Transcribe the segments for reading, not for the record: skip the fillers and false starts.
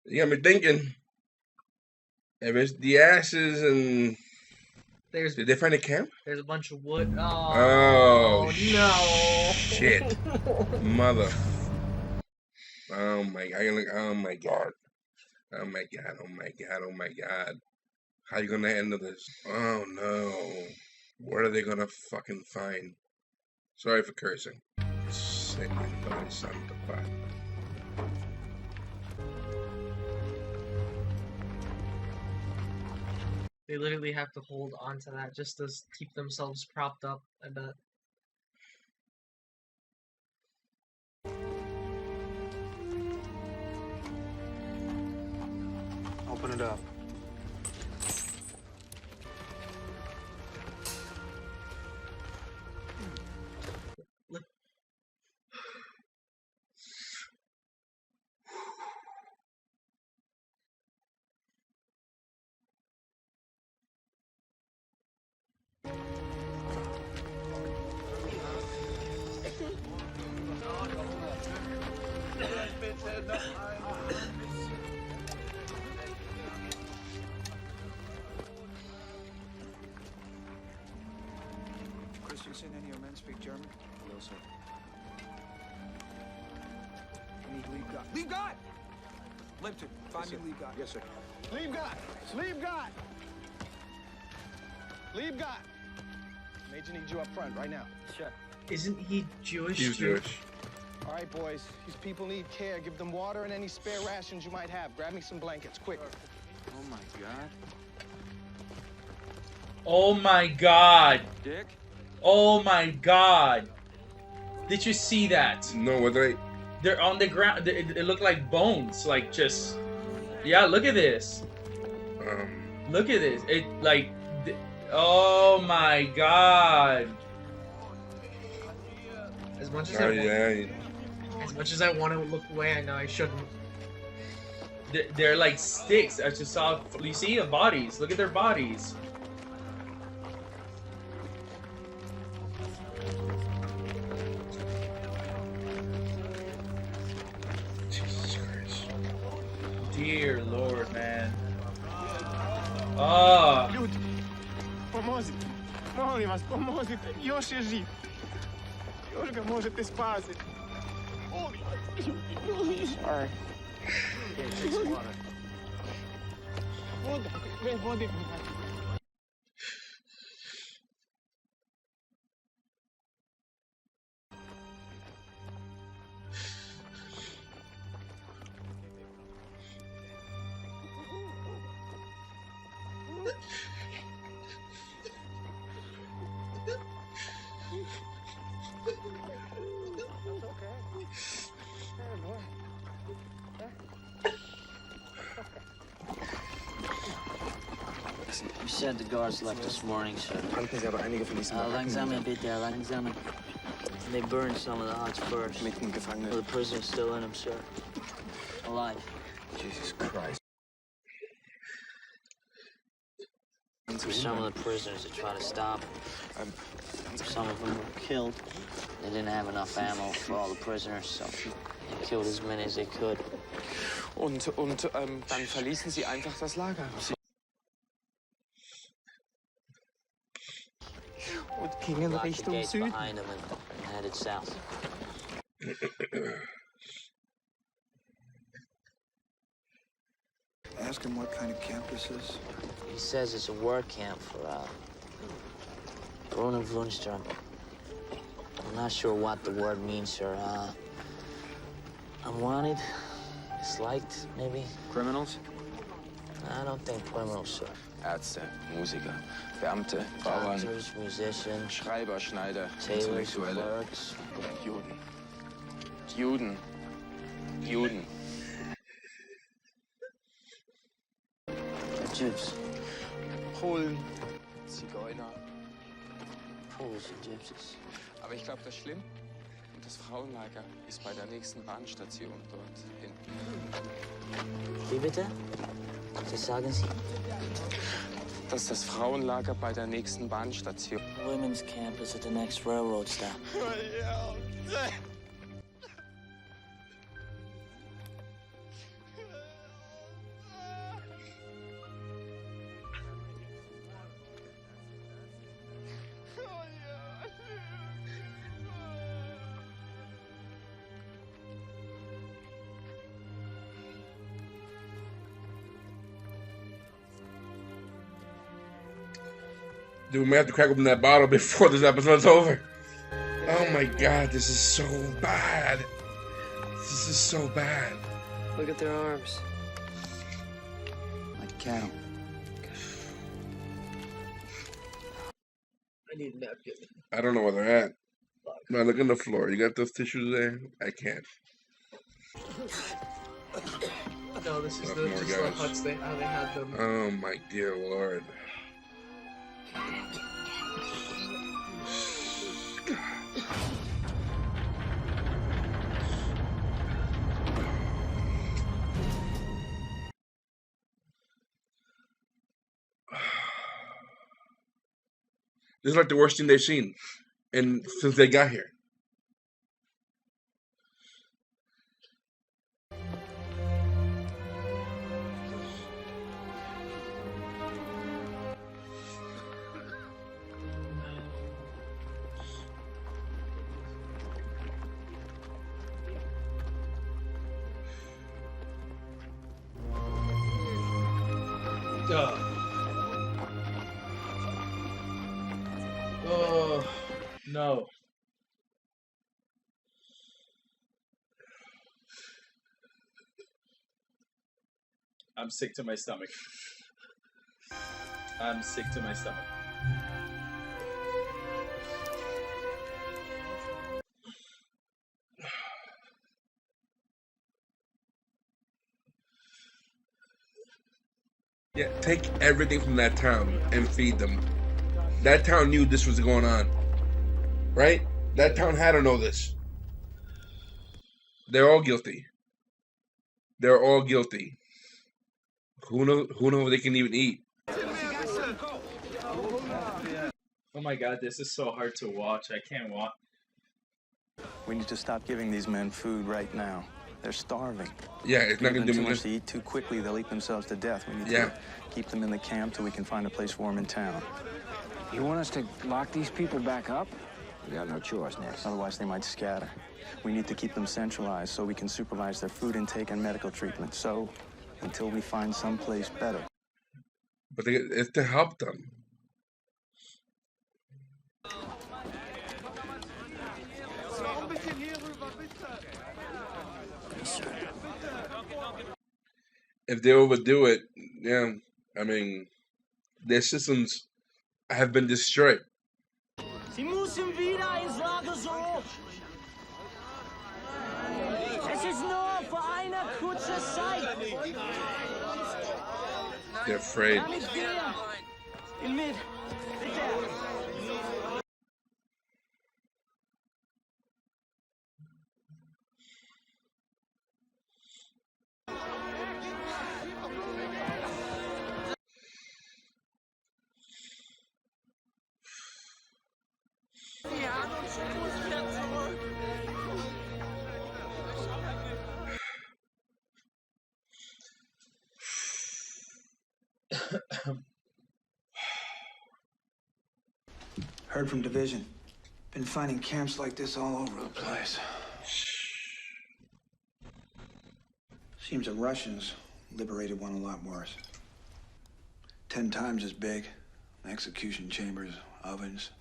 You got me thinking. If it's the ashes and did they find a camp? There's a bunch of wood. Oh no! Shit, mother. Oh my god! Oh my god! Oh my god! Oh my god! Oh my god! How you gonna handle this? Oh no! What are they gonna fucking find? Sorry for cursing. Señor Padre Santo, Padre. They literally have to hold on to that just to keep themselves propped up, I bet. Open it up. Christensen, any of your men speak German? No, sir. I need leave guard. Leave guard! Limpton, find me leave guard. Yes, sir. Leave guard! Leave guard! Leave guard! Major needs you up front right now. Sure. Isn't he Jewish? He's Jewish. All right, boys. These people need care. Give them water and any spare rations you might have. Grab me some blankets, quick. Oh my god. Oh my god. Dick? Oh my god. Did you see that? No, what they? They're on the ground. It looked like bones. Like just. Yeah, look at this. Look at this. It like. Oh my god. As much as as much as I want to look away, I know I shouldn't. They're like sticks. I just saw. You see the bodies. Look at their bodies. Jesus Christ. Dear Lord, man. Oh. Люди, помозите. Моlim vas, pomozite. Još je živ. Još ga možete spasiti. Molim vas. Sorry. Voda, You said the guards left this morning, sir. Kannten Sie aber einige von diesen Langsamer bitte, langsamer. They burned some of the huts first. mit den Gefangenen? Well, the prisoner's still in them, sir. Alive. Jesus Christ. Some of the prisoners that tried to stop him. Some of them were killed. They didn't have enough ammo for all the prisoners, so they killed as many as they could. Und dann verließen Sie einfach das Lager. Und gingen Locked the Richtung gates Süden. behind them and headed south. Ask him what kind of camp this is. He says it's a work camp for Bruno Wunstrom. I'm not sure what the word means, sir. Unwanted, disliked, maybe. Criminals? I don't think criminals, sir. Ärzte, Musiker, Beamte, Bauern, Doctors, musicians, Schreiber, Schneider, tailors, Intellektuelle, clerks. Juden. Juden. Juden. Jews. Polen, Zigeuner. Poles and gypsies. Aber ich glaube, das Schlimm und das Frauenlager ist bei der nächsten Bahnstation dort hinten. Wie bitte? Was sagen Sie? Das ist das Frauenlager bei der nächsten Bahnstation. Women's camp is at the next railroad stop. Dude, we may have to crack open that bottle before this episode's over. Oh my god, this is so bad. This is so bad. Look at their arms. Like cattle. I need a napkin. I don't know where they're at. No, look on the floor. You got those tissues there? I can't. No, this is Enough the more just the guys. huts how they had them. Oh my dear lord. This is like the worst thing they've seen since they got here. Oh, no. I'm sick to my stomach. I'm sick to my stomach. Yeah, take everything from that town and feed them. That town knew this was going on, right? That town had to know this. They're all guilty. They're all guilty. Who knows if they can even eat? Oh my god, this is so hard to watch. I can't watch. We need to stop giving these men food right now. They're starving. Yeah, it's not Give gonna them do too much much. to eat too quickly, they'll eat themselves to death. We need Yeah. to keep them in the camp till we can find a place for them in town. You want us to lock these people back up? We got no choice, Nick. Otherwise, they might scatter. We need to keep them centralized so we can supervise their food intake and medical treatment. So, until we find someplace better. But it's to help them. If they overdo it, yeah, I mean, their systems have been destroyed. Sie müssen wieder ins Lager zurück. Es ist nur für eine kurze Zeit. They're afraid. Damit wir mit bitte. Heard from Division. Been finding camps like this all over the place. Seems the Russians liberated one a lot worse. 10 times as big. Execution chambers, ovens.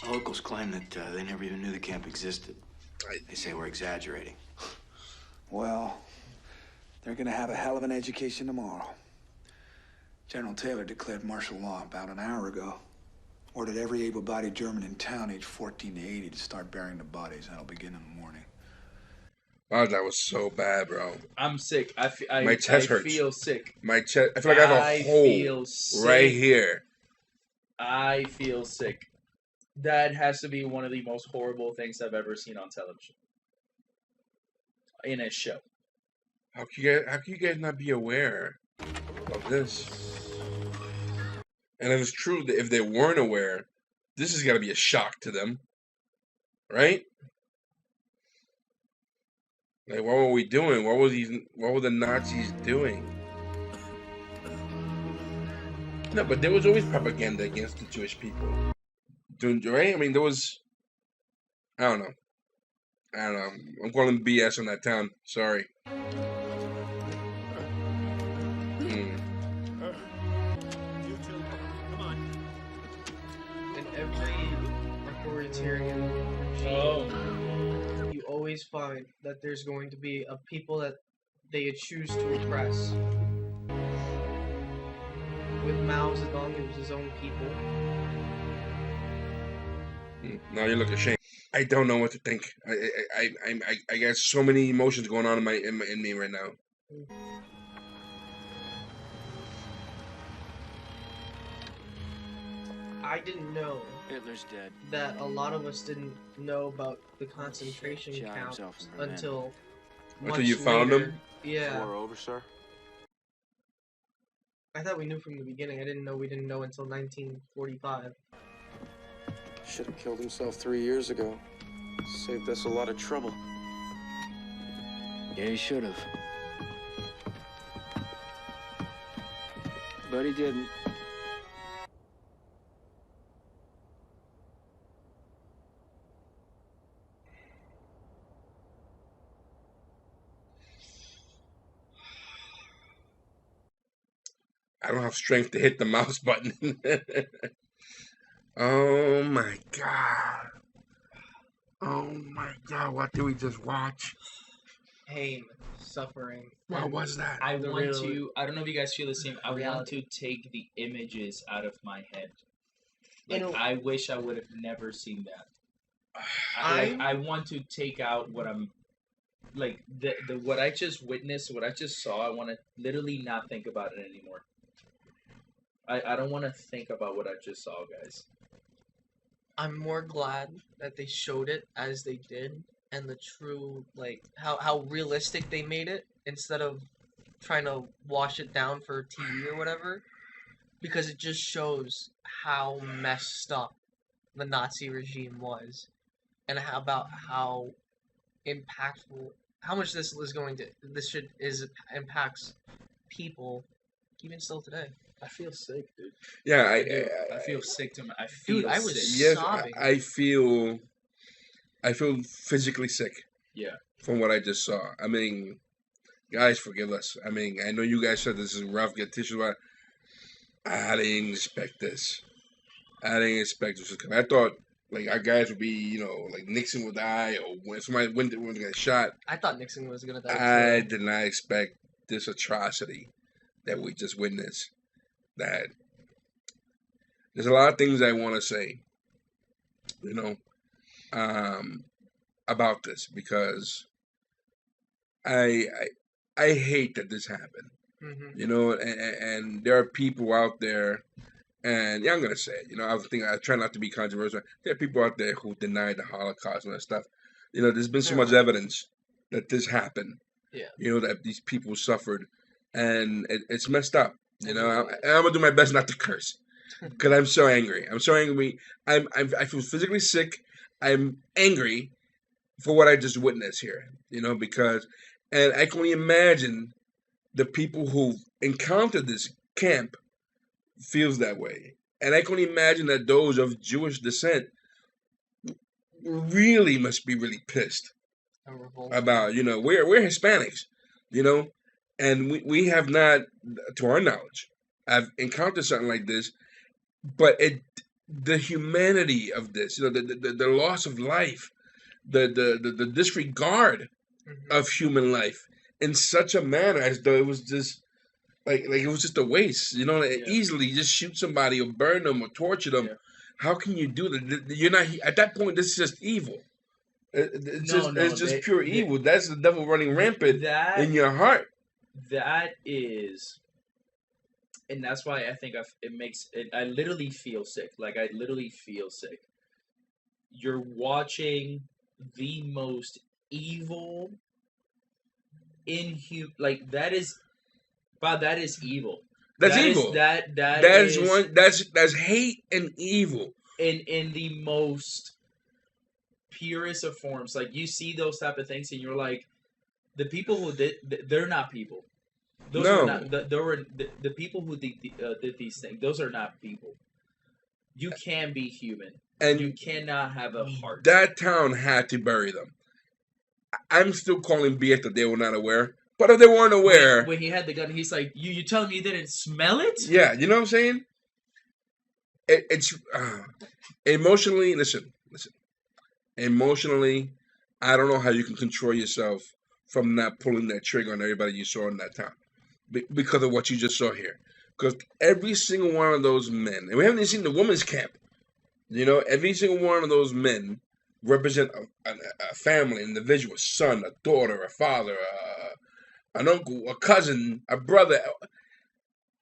Locals claim that they never even knew the camp existed. They say we're exaggerating. Well, they're gonna have a hell of an education tomorrow. General Taylor declared martial law about an hour ago. Ordered every able-bodied German in town aged 14 to 80 to start burying the bodies. That'll begin in the morning. Wow, that was so bad, bro. I'm sick. My chest hurts. Feel sick. My chest. I feel like I have a hole right here. I feel sick. That has to be one of the most horrible things I've ever seen on television. In a show. How can you guys not be aware of this? And if it's true that if they weren't aware, this has got to be a shock to them, right? Like, what were we doing? What were the Nazis doing? No, but there was always propaganda against the Jewish people, right? I mean, there was. I don't know. I'm calling BS on that town. Sorry. always find that there's going to be a people that they choose to oppress. With Mao Zedong, it was his own people. Now you look ashamed. I don't know what to think. I got so many emotions going on in me right now. I didn't know Hitler's dead. that a lot of us didn't know about the concentration Shot camps himself in Berlin. until you found later. them? Yeah. War over, sir? I thought we knew from the beginning. I didn't know we didn't know until 1945. Should have killed himself 3 years ago. Saved us a lot of trouble. Yeah, he should have. But he didn't. I don't have strength to hit the mouse button. Oh my god. Oh my god, what did we just watch? Pain, suffering. What was that? I The want real- to. I don't know if you guys feel the same. I want reality. to take the images out of my head. You Like know- I wish I would have never seen that. I- I want to take out what I'm like the what I just witnessed, what I just saw. I want to literally not think about it anymore. I don't want to think about what I just saw, guys. I'm more glad that they showed it as they did, and the true, like, how realistic they made it, instead of trying to wash it down for TV or whatever, because it just shows how messed up the Nazi regime was, and how impactful, how much this impacts people, even still today. I feel sick, dude. Yeah, I feel sick to my. I feel Dude, I was sick. yes, sobbing. I feel physically sick Yeah. from what I just saw. I mean, guys, forgive us. I mean, I know you guys said this is rough, get tissues, but I didn't expect this. I didn't expect this. I thought, like, our guys would be, you know, like Nixon would die, or when somebody went to get shot. I thought Nixon was gonna die I too. did not expect this atrocity that we just witnessed. That there's a lot of things I want to say, you know, about this, because I hate that this happened, you know, and there are people out there, and yeah, I'm gonna say it, you know, I try not to be controversial. There are people out there who deny the Holocaust and that stuff. You know, there's been so much evidence that this happened. Yeah. You know, that these people suffered, and it's messed up. You know, I'm gonna do my best not to curse, because I'm so angry. I'm so angry. I feel physically sick. I'm angry for what I just witnessed here. You know, and I can only imagine the people who encountered this camp feels that way, and I can only imagine that those of Jewish descent really must be really pissed about. You know, we're Hispanics. You know. And we have not, to our knowledge, I've encountered something like this, but the humanity of this, you know, the loss of life, the disregard of human life in such a manner as though it was just like it was just a waste, you know, easily just shoot somebody or burn them or torture them. Yeah. How can you do that? You're not at that point. This is just evil. It's just pure evil. That's the devil running rampant in your heart. That is, and that's why I think it makes it. I literally feel sick. Like I literally feel sick. You're watching the most evil, like that is, wow, that is evil. That's evil. That's hate and evil. In the most purest of forms. Like you see those type of things, and you're like. The people who they're not people. Those were not. The people who did these things. Those are not people. You can be human, and you cannot have a heart. That town had to bury them. I'm still calling BS that they were not aware. But if they weren't aware, when he had the gun, he's like, "You telling me you didn't smell it?" Yeah, you know what I'm saying. It's emotionally. Listen. Emotionally. I don't know how you can control yourself from not pulling that trigger on everybody you saw in that town because of what you just saw here. Because every single one of those men, and we haven't even seen the women's camp, every single one of those men represent a family, an individual, a son, a daughter, a father, an uncle, a cousin, a brother.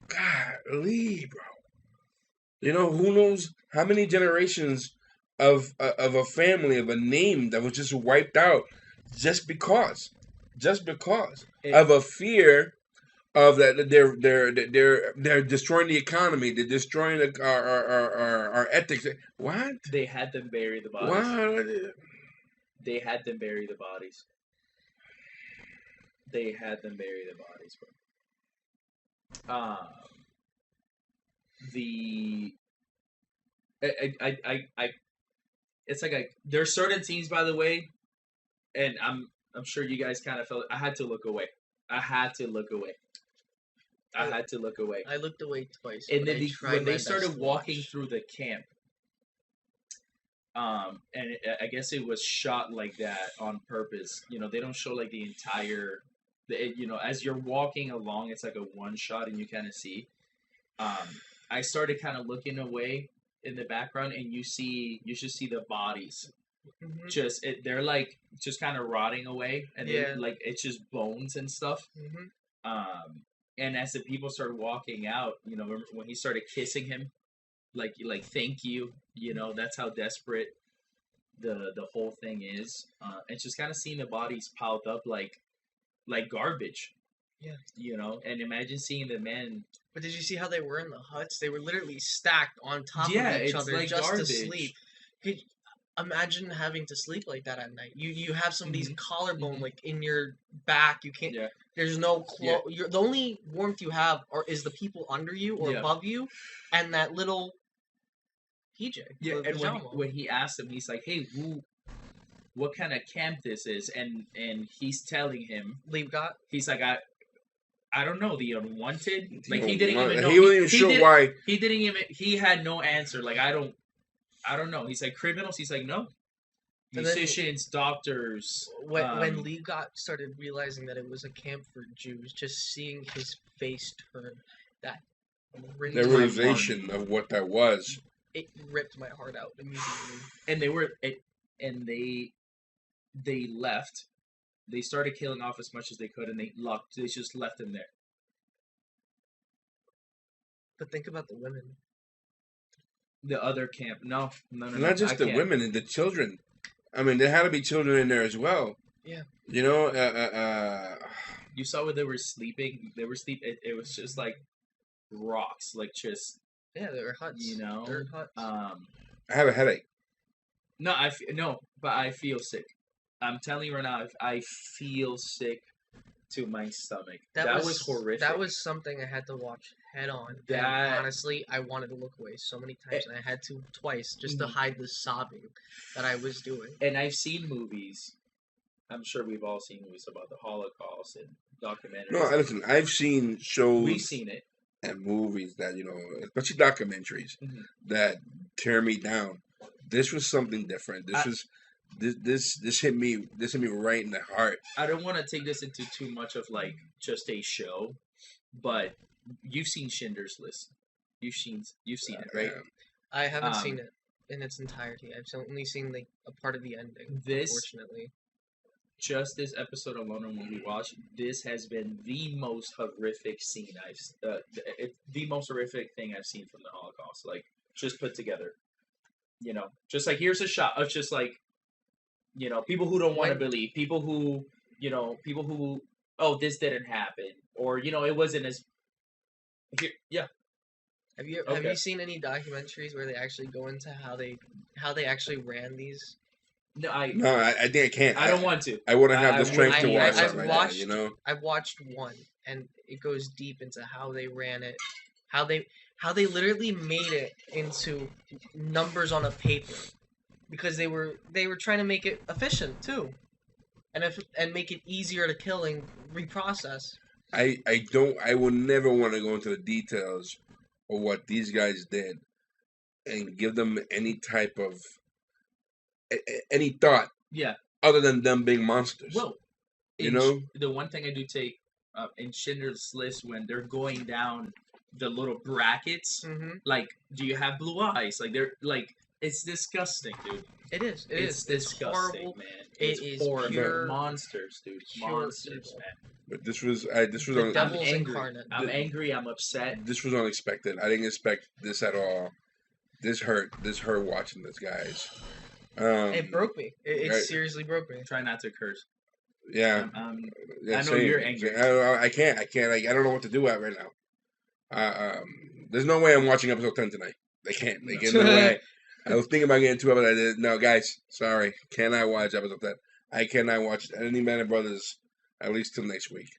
Golly, bro. Who knows how many generations of a family, of a name that was just wiped out just because of a fear of that they're destroying the economy, they're destroying our ethics. What? They had them bury the bodies. What? They had them bury the bodies. They had them bury the bodies, bro. It's like there's certain scenes, by the way, and I'm sure you guys kind of felt. I had to look away. I looked away twice. And then when they started walking through the camp, and I guess it was shot like that on purpose. They don't show like the entire. As you're walking along, it's like a one shot, and you kind of see. I started kind of looking away in the background, and you should see the bodies. Mm-hmm. They're like just kind of rotting away, and then like it's just bones and stuff. Mm-hmm. And as the people started walking out, remember when he started kissing him, like thank you, that's how desperate the whole thing is. It's just kind of seeing the bodies piled up like garbage. Yeah. And imagine seeing the men. But did you see how they were in the huts? They were literally stacked on top of each other like just garbage. to sleep. Imagine having to sleep like that at night. You have somebody's collarbone like in your back. You can't. Yeah. There's no clothes. Yeah. The only warmth you have is the people under you or above you, and that little PJ. Yeah, and when he asked him, he's like, "Hey, what kind of camp this is?" And he's telling him, he's like, I don't know, the unwanted. Like he didn't even know. He wasn't even sure why. He didn't even. He had no answer. Like I don't know. He's like criminals. He's like no. Musicians, doctors. When Lee started realizing that it was a camp for Jews, just seeing his face turn, the realization of what that was, it ripped my heart out immediately. And they left. They started killing off as much as they could, and they just left him there. But think about the women. The other camp. No. Not just the women and the children. I mean, there had to be children in there as well. Yeah. You saw where they were sleeping. They were sleeping. It was just like rocks, like just. Yeah, they were huts. Dirt huts. I have a headache. No, but I feel sick. I'm telling you right now, I feel sick to my stomach. That was horrific. That was something I had to watch head on. And honestly, I wanted to look away so many times, and I had to twice just to hide the sobbing that I was doing. And I've seen movies. I'm sure we've all seen movies about the Holocaust and documentaries. No, listen, I've seen shows. We've seen it. And movies that, especially documentaries, that tear me down. This was something different. This hit me right in the heart. I don't want to take this into too much of like just a show, but you've seen Schindler's List. You've seen it, right? I haven't seen it in its entirety. I've only seen like a part of the ending. Unfortunately, just this episode alone, and when we watched, this has been the most horrific scene the most horrific thing I've seen from the Holocaust. Like just put together, just like here's a shot of just like. People who don't want to believe, people who, oh, this didn't happen, or it wasn't as. Yeah. Have you seen any documentaries where they actually go into how they actually ran these? No, I think I can't. I don't want to. I wouldn't have the strength to watch something like that. I've watched one, and it goes deep into how they ran it, how they literally made it into numbers on a paper. Because they were trying to make it efficient too, and make it easier to kill and reprocess. I will never want to go into the details of what these guys did, and give them any type of any thought. Yeah. other than them being monsters. Well, you know, the one thing I do take in Schindler's List when they're going down the little brackets, like, do you have blue eyes? Like they're like, it's disgusting, dude. It is. It's disgusting, horrible. man. It It's is horrible. pure Monsters, dude. Monsters, evil. man. but this was The on, devil's angry. incarnate. I'm angry. I'm upset. this was unexpected. I didn't expect this at all. This hurt. This hurt watching this, guys. It broke me. It right. seriously broke me. Try not to curse. Yeah, I know you're angry. I can't. Like, I don't know what to do at right now. There's no way I'm watching episode 10 tonight. They can't. They get no way. I was thinking about getting 2 episodes. I did. No, guys, sorry. Cannot watch episode 10. I cannot watch any Man and Brothers at least till next week.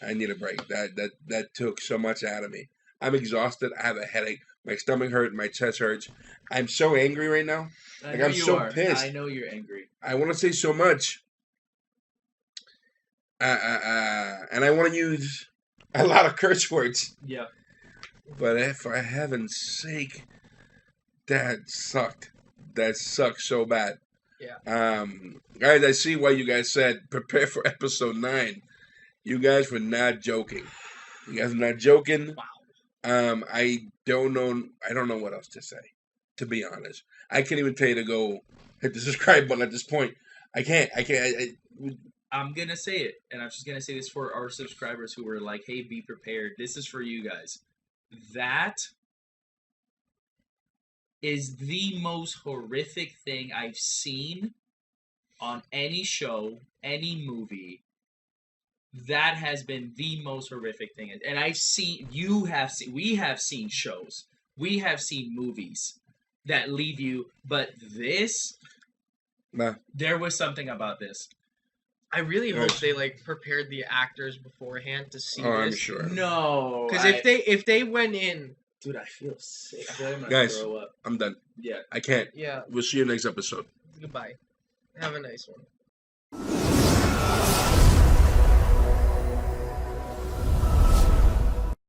I need a break. That took so much out of me. I'm exhausted. I have a headache. My stomach hurts. My chest hurts. I'm so angry right now. Like, I'm so pissed. I know you're angry. I want to say so much. And I want to use a lot of curse words. Yeah. But for heaven's sake, that sucked. That sucked so bad. Yeah. Guys, I see why you guys said prepare for episode 9. You guys were not joking. You guys were not joking. Wow. I don't know what else to say, to be honest. I can't even tell you to go hit the subscribe button at this point. I can't. I'm gonna say it, and I'm just gonna say this for our subscribers who were like, "Hey, be prepared. This is for you guys." That is the most horrific thing I've seen on any show, any movie. That has been the most horrific thing. And we have seen shows, we have seen movies that leave you, but this, there was something about this. I really hope they prepared the actors beforehand to see this. I'm sure. No, because if they went in, dude, I feel sick. I feel like I'm gonna guys, throw up. I'm done. Yeah, I can't. Yeah. We'll see you next episode. Goodbye. Have a nice one.